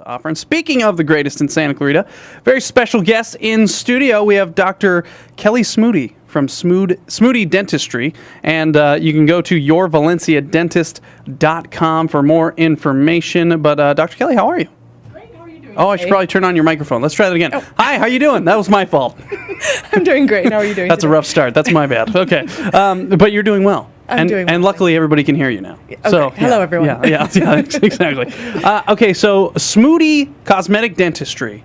offer. And speaking of the greatest in Santa Clarita, very special guest in studio. We have Dr. Kelly Smudde from Smudde Dentistry. And you can go to yourvalenciadentist.com for more information. But Dr. Kelly, how are you? Oh, I should probably turn on your microphone. Let's try that again. Oh. Hi, how you doing? That was my fault. I'm doing great. How are you doing That's today? a rough start. That's my bad. Okay. But you're doing well. I'm doing well. And luckily, everybody can hear you now. Okay. So, hello, everyone. Yeah, exactly. Okay, so Smudde Cosmetic Dentistry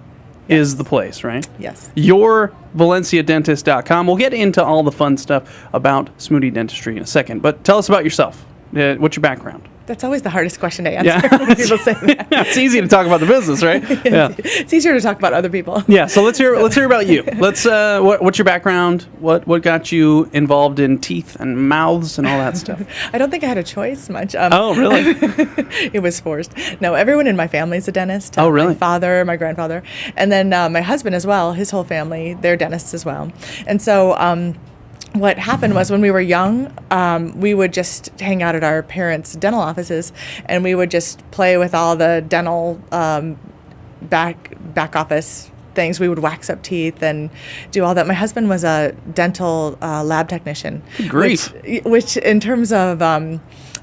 is the place, right? Yes. Yourvalenciadentist.com. We'll get into all the fun stuff about Smudde Dentistry in a second. But tell us about yourself. What's your background? That's always the hardest question to answer when people say that. Yeah, it's easy to talk about the business, right? Yeah. It's easier to talk about other people. Yeah, so let's hear about you. Let's what's your background? What got you involved in teeth and mouths and all that stuff? I don't think I had a choice much. Oh, really? It was forced. No, everyone in my family is a dentist. Oh, really? My father, my grandfather, and then my husband as well. His whole family, they're dentists as well. And so what happened was when we were young, we would just hang out at our parents' dental offices, and we would just play with all the dental back office things. We would wax up teeth and do all that. My husband was a dental lab technician. Grief. Which in terms of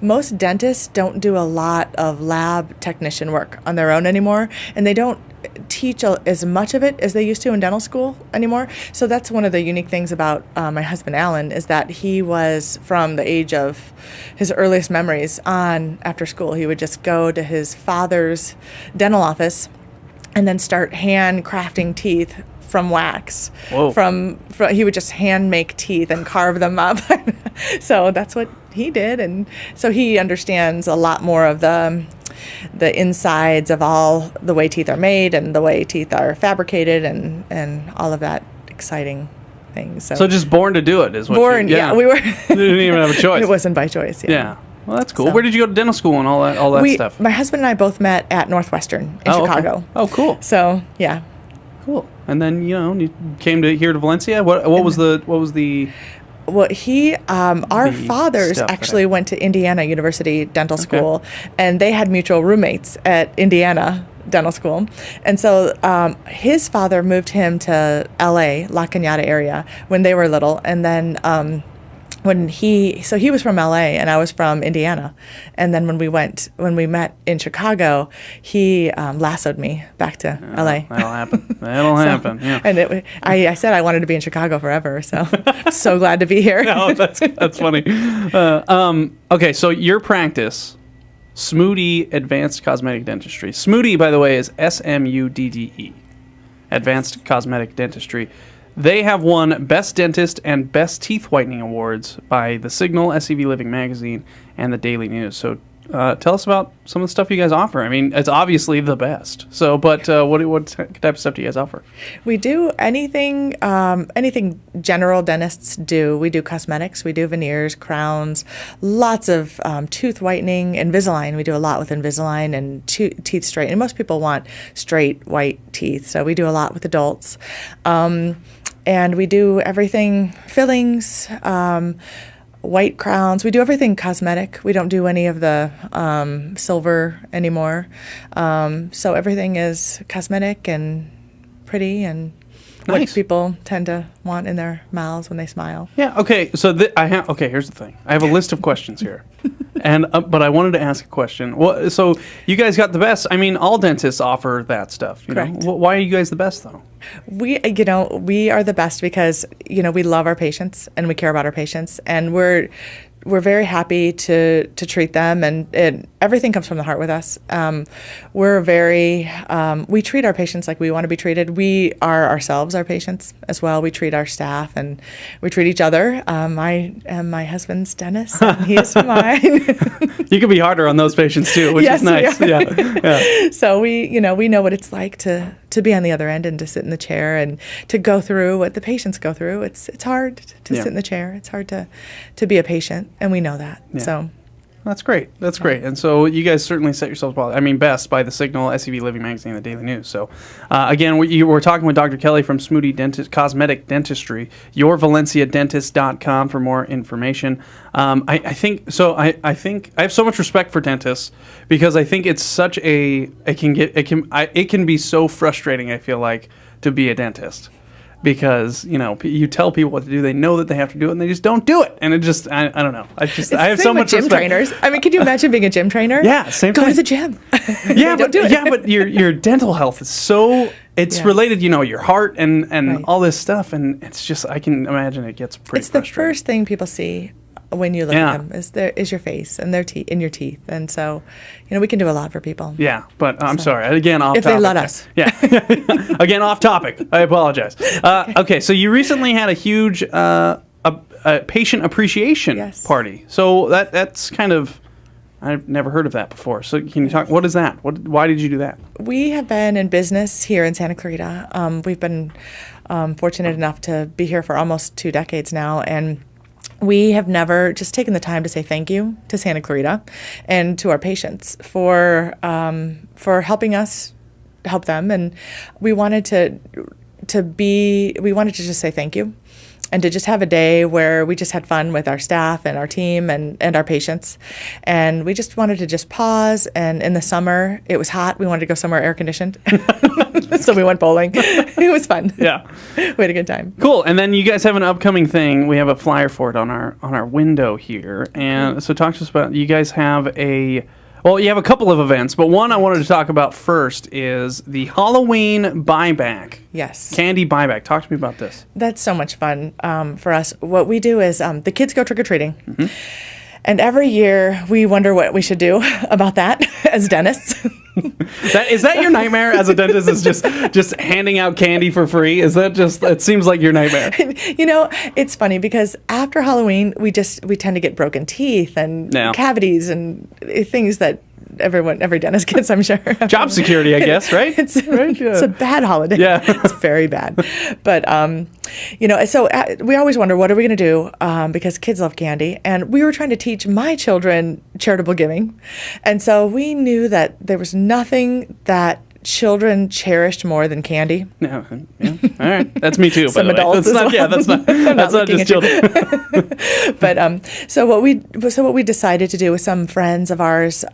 most dentists don't do a lot of lab technician work on their own anymore, and they don't teach as much of it as they used to in dental school anymore. So that's one of the unique things about my husband Alan, is that he was, from the age of his earliest memories on after school, he would just go to his father's dental office and then start hand crafting teeth from wax. Whoa. From he would just hand make teeth and carve them up. So that's what he did, and so he understands a lot more of the insides of all the way teeth are made and the way teeth are fabricated and all of that exciting things. So just born to do it is what born. Yeah, we were. You didn't even have a choice. It wasn't by choice. Yeah. Well, that's cool. So, where did you go to dental school and all that stuff? My husband and I both met at Northwestern in Chicago. Okay. Oh, cool. So yeah. Cool. And then you came here to Valencia. What was the Well, our fathers actually went to Indiana University Dental School, and they had mutual roommates at Indiana Dental School. And so his father moved him to LA, La Cañada area, when they were little. And then he was from LA and I was from Indiana. And then when we met in Chicago, he lassoed me back to LA. That'll happen. That'll happen. Yeah. And I said I wanted to be in Chicago forever. So so glad to be here. No, that's funny. Okay, so your practice, Smudde Advanced Cosmetic Dentistry. Smudde, by the way, is SMUDDE, Advanced Cosmetic Dentistry. They have won Best Dentist and Best Teeth Whitening Awards by the Signal, SCV Living Magazine, and the Daily News. So tell us about some of the stuff you guys offer. I mean, it's obviously the best. So, but what type of stuff do you guys offer? We do anything general dentists do. We do cosmetics, we do veneers, crowns, lots of tooth whitening, Invisalign. We do a lot with Invisalign and teeth straight. And most people want straight white teeth, so we do a lot with adults. And we do everything, fillings, white crowns. We do everything cosmetic. We don't do any of the silver anymore. So everything is cosmetic and pretty and what people tend to want in their mouths when they smile. Yeah. Okay. So here's the thing. I have a list of questions here, but I wanted to ask a question. Well, so you guys got the best. I mean, all dentists offer that stuff. Correct. Why are you guys the best though? We are the best because we love our patients and we care about our patients, and we're very happy to treat them, and everything comes from the heart with us. We treat our patients like we want to be treated. We are ourselves our patients as well. We treat our staff and we treat each other. I am my husband's dentist, and he's mine. You can be harder on those patients too, which is nice. Yeah. So we know what it's like to be on the other end and to sit in the chair and to go through what the patients go through. It's hard to sit in the chair. It's hard to be a patient, and we know that. Yeah. So That's great. That's great. And so you guys certainly set yourselves well. I mean, best by the Signal, SEV Living Magazine, the Daily News. So, again, we're talking with Dr. Kelly from Smudde Cosmetic Dentistry, yourvalenciadentist.com for more information. I think I have so much respect for dentists because I think it's such it can be so frustrating, I feel like, to be a dentist. Because, you tell people what to do, they know that they have to do it, and they just don't do it. And it just, I don't know. I have so much gym respect. Trainers. I mean, could you imagine being a gym trainer? Yeah, same thing. Go to the gym. Yeah, don't do it. Yeah, but your dental health is so, it's related, your heart and all this stuff. And it's just, I can imagine it gets pretty frustrating. It's the first thing people see when you look at them is your face and your teeth. And so, we can do a lot for people. Yeah, but I'm sorry. Again, off topic. If they let us. Yeah. Again, off topic. I apologize. Okay, so you recently had a huge patient appreciation party. So that's kind of, I've never heard of that before. So can you talk, what is that? Why did you do that? We have been in business here in Santa Clarita. We've been fortunate enough to be here for almost 2 decades now, and we have never just taken the time to say thank you to Santa Clarita and to our patients for helping us help them, and we wanted to just say thank you and to just have a day where we just had fun with our staff and our team and our patients. And we just wanted to just pause. And in the summer, it was hot. We wanted to go somewhere air conditioned. So we went bowling. It was fun. Yeah. We had a good time. Cool. And then you guys have an upcoming thing. We have a flyer for it on our window here. And so talk to us about, you guys have you have a couple of events, but one I wanted to talk about first is the Halloween Buyback. Yes. Candy Buyback. Talk to me about this. That's so much fun for us. What we do is the kids go trick-or-treating. Mm-hmm. And every year we wonder what we should do about that as dentists. Is that your nightmare as a dentist, is just handing out candy for free? Is that just, it seems like your nightmare. It's funny because after Halloween, we tend to get broken teeth and cavities and things that every dentist gets, I'm sure. Job security, I guess, right? It's a bad holiday. Yeah. It's very bad. But, so we always wonder, what are we going to do? Because kids love candy. And we were trying to teach my children charitable giving. And so we knew that there was nothing that children cherished more than candy. Yeah. All right. That's me too, by the way. Adults that's not, that's not just children. But so what we decided to do with some friends of ours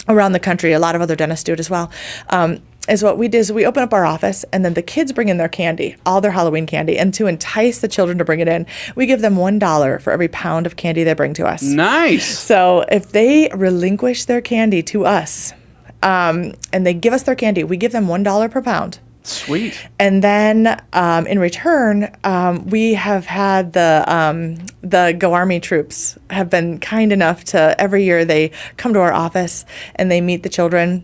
around the country, a lot of other dentists do it as well, is what we did is we open up our office, and then the kids bring in their candy, all their Halloween candy, and to entice the children to bring it in, we give them $1 for every pound of candy they bring to us. Nice. So if they relinquish their candy to us, and they give us their candy, we give them $1 per pound. Sweet. And then in return, we have had the Go Army troops have been kind enough to, every year they come to our office and they meet the children,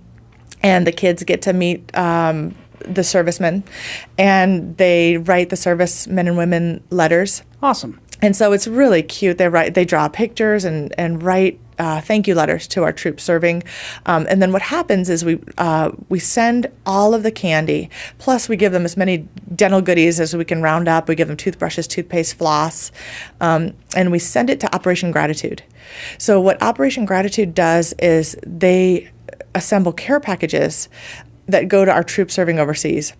and the kids get to meet the servicemen, and they write the servicemen and women letters. Awesome. And so it's really cute. They draw pictures and write thank you letters to our troops serving. And then what happens is we send all of the candy, plus we give them as many dental goodies as we can round up. We give them toothbrushes, toothpaste, floss, and we send it to Operation Gratitude. So what Operation Gratitude does is they assemble care packages that go to our troops serving overseas.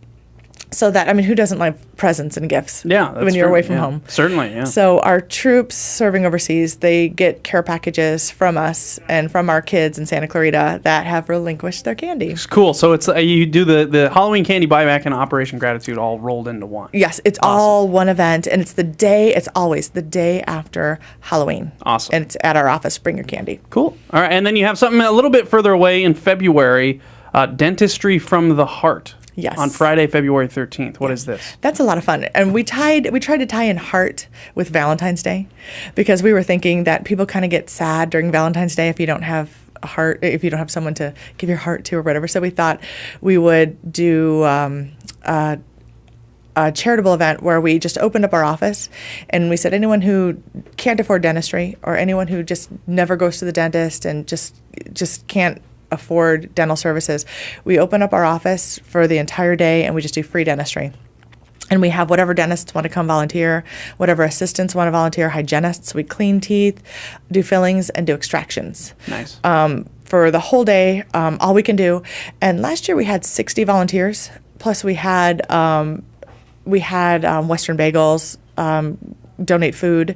So that, who doesn't like presents and gifts when you're away from home? Certainly, yeah. So our troops serving overseas, they get care packages from us and from our kids in Santa Clarita that have relinquished their candy. It's cool. So it's you do the Halloween Candy Buyback and Operation Gratitude all rolled into one. Yes, it's all one event, and it's always the day after Halloween. Awesome. And it's at our office. Bring your candy. Cool. All right, and then you have something a little bit further away in February, Dentistry from the Heart. Yes. On Friday, February 13th. What is this? That's a lot of fun. And we tried to tie in heart with Valentine's Day, because we were thinking that people kind of get sad during Valentine's Day if you don't have a heart, if you don't have someone to give your heart to or whatever. So we thought we would do a charitable event where we just opened up our office and we said anyone who can't afford dentistry, or anyone who just never goes to the dentist and just can't afford dental services, we open up our office for the entire day and we just do free dentistry. And we have whatever dentists want to come volunteer, whatever assistants want to volunteer, hygienists. We clean teeth, do fillings, and do extractions. Nice. For the whole day, all we can do. And last year we had 60 volunteers. Plus we had Western Bagels donate food,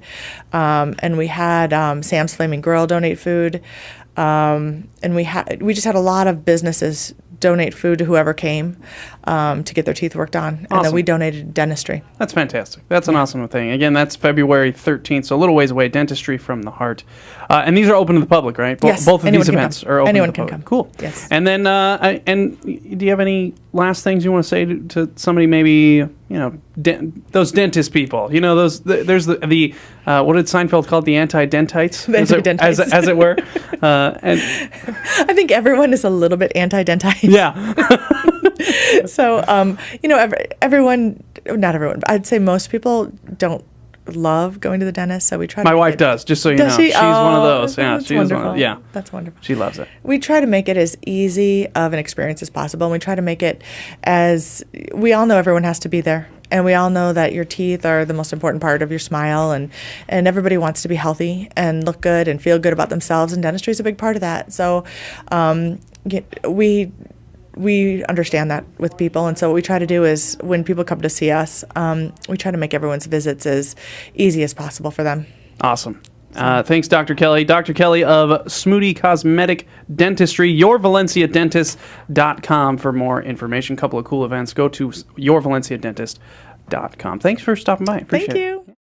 and we had Sam's Flaming Grill donate food, and we just had a lot of businesses donate food to whoever came to get their teeth worked on. And then we donated Dentistry. That's fantastic. That's an awesome thing. Again, that's February 13th, so a little ways away. Dentistry from the Heart. And these are open to the public, right? Yes. Both of these events are open Anyone to the public. can come. Cool. Yes. And then, and do you have any last things you want to say to somebody, maybe, those dentist people? There's the what did Seinfeld call it? The anti-dentites? The anti-dentites. As it were. And I think everyone is a little bit anti-dentite. yeah. So, everyone, not everyone, but I'd say most people don't love going to the dentist, so we try to My wife does, just so you know. She? She's one of those. Yeah, that's she's wonderful. one of, yeah. That's wonderful. She loves it. We try to make it as easy of an experience as possible, and we try to make it we all know everyone has to be there, and we all know that your teeth are the most important part of your smile, and everybody wants to be healthy and look good and feel good about themselves, and dentistry is a big part of that. So we understand that with people, and so what we try to do is when people come to see us, we try to make everyone's visits as easy as possible for them. Awesome. Thanks, Dr. Kelly. Dr. Kelly of Smudde Cosmetic Dentistry, yourvalenciadentist.com for more information. A couple of cool events. Go to yourvalenciadentist.com. Thanks for stopping by. Appreciate it. Thank you.